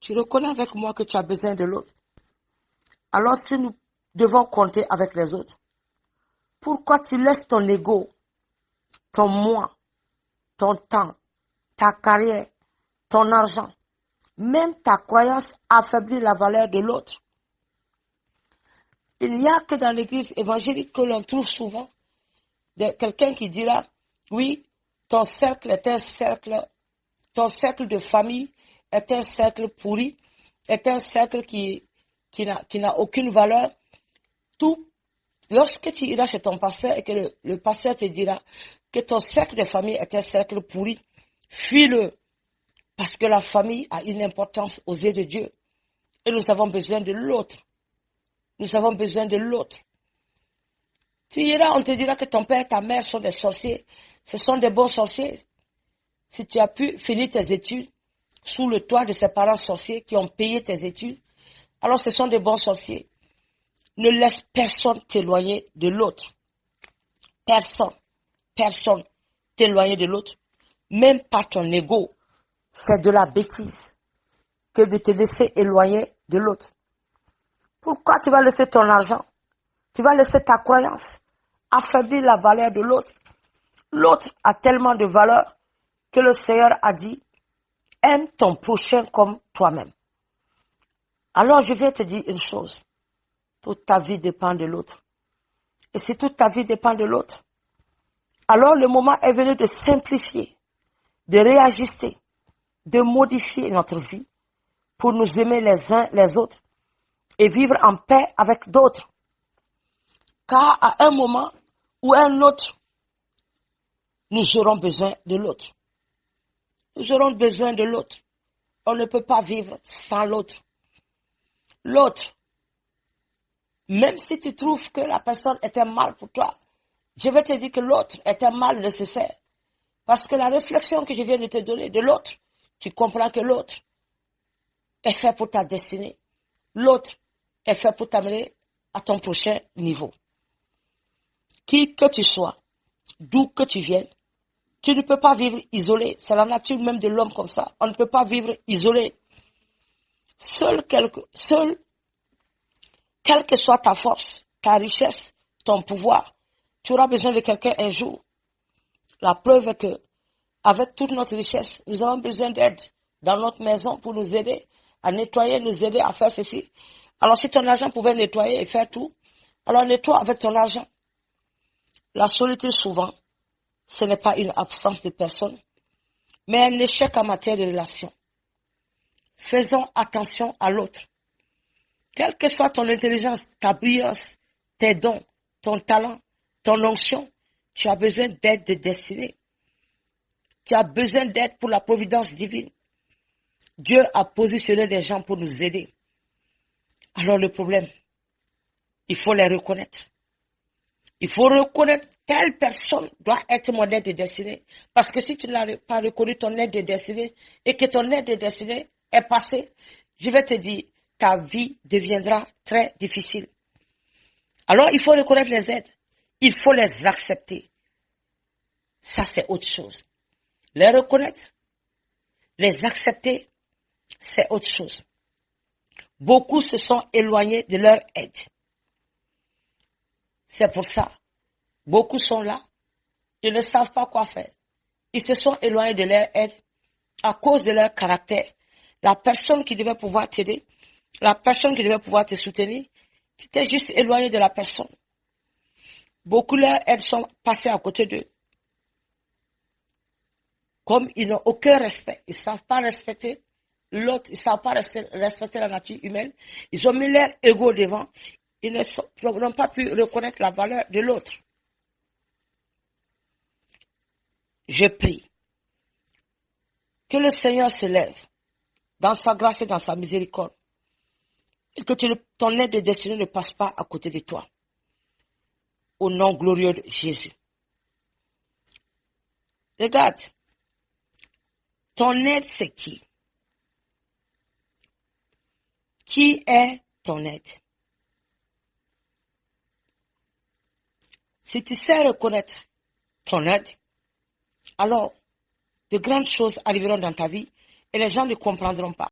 Tu reconnais avec moi que tu as besoin de l'autre. Alors si nous devons compter avec les autres, pourquoi tu laisses ton ego, ton moi, ton temps, ta carrière, ton argent, même ta croyance affaiblir la valeur de l'autre? Il n'y a que dans l'église évangélique que l'on trouve souvent quelqu'un qui dira, oui, ton cercle est un cercle, ton cercle de famille est un cercle pourri, est un cercle qui n'a aucune valeur. Tout, lorsque tu iras chez ton pasteur et que le pasteur te dira que ton cercle de famille est un cercle pourri, fuis-le, parce que la famille a une importance aux yeux de Dieu. Et nous avons besoin de l'autre. Nous avons besoin de l'autre. Tu iras, on te dira que ton père et ta mère sont des sorciers. Ce sont des bons sorciers. Si tu as pu finir tes études sous le toit de ces parents sorciers qui ont payé tes études, alors ce sont des bons sorciers. Ne laisse personne t'éloigner de l'autre. Personne t'éloigner de l'autre. Même pas ton ego. C'est de la bêtise que de te laisser éloigner de l'autre. Pourquoi tu vas laisser ton argent? Tu vas laisser ta croyance affaiblir la valeur de l'autre. L'autre a tellement de valeur que le Seigneur a dit, aime ton prochain comme toi-même. Alors je viens te dire une chose, toute ta vie dépend de l'autre. Et si toute ta vie dépend de l'autre, alors le moment est venu de simplifier, de réajuster, de modifier notre vie pour nous aimer les uns les autres et vivre en paix avec d'autres. Car à un moment ou un autre, nous aurons besoin de l'autre. Nous aurons besoin de l'autre. On ne peut pas vivre sans l'autre. L'autre, même si tu trouves que la personne est un mal pour toi, je vais te dire que l'autre est un mal nécessaire. Parce que la réflexion que je viens de te donner de l'autre, tu comprends que l'autre est fait pour ta destinée. L'autre est fait pour t'amener à ton prochain niveau. Qui que tu sois, d'où que tu viennes, tu ne peux pas vivre isolé. C'est la nature même de l'homme comme ça. On ne peut pas vivre isolé. Seul, quelle que soit ta force, ta richesse, ton pouvoir, tu auras besoin de quelqu'un un jour. La preuve est que, avec toute notre richesse, nous avons besoin d'aide dans notre maison pour nous aider à nettoyer, nous aider à faire ceci. Alors si ton argent pouvait nettoyer et faire tout, alors nettoie avec ton argent. La solitude souvent, ce n'est pas une absence de personne, mais un échec en matière de relation. Faisons attention à l'autre. Quelle que soit ton intelligence, ta brillance, tes dons, ton talent, ton onction, tu as besoin d'aide de destinée. Tu as besoin d'aide pour la providence divine. Dieu a positionné des gens pour nous aider. Alors le problème, il faut les reconnaître. Il faut reconnaître telle personne doit être mon aide de destinée. Parce que si tu n'as pas reconnu ton aide de destinée et que ton aide de destinée est passée, je vais te dire, ta vie deviendra très difficile. Alors il faut reconnaître les aides. Il faut les accepter. Ça c'est autre chose. Les reconnaître, les accepter, c'est autre chose. Beaucoup se sont éloignés de leur aide. C'est pour ça. Beaucoup sont là. Ils ne savent pas quoi faire. Ils se sont éloignés de leur aide à cause de leur caractère. La personne qui devait pouvoir t'aider, la personne qui devait pouvoir te soutenir, tu t'es juste éloigné de la personne. Beaucoup de leurs aides sont passées à côté d'eux. Comme ils n'ont aucun respect, ils ne savent pas respecter l'autre, ils ne savent pas respecter la nature humaine, ils ont mis leur ego devant, ils n'ont pas pu reconnaître la valeur de l'autre. Je prie que le Seigneur se lève dans sa grâce et dans sa miséricorde et que ton aide de destinée ne passe pas à côté de toi. Au nom glorieux de Jésus. Regarde, ton aide c'est qui? Qui est ton aide? Si tu sais reconnaître ton aide, alors de grandes choses arriveront dans ta vie et les gens ne comprendront pas.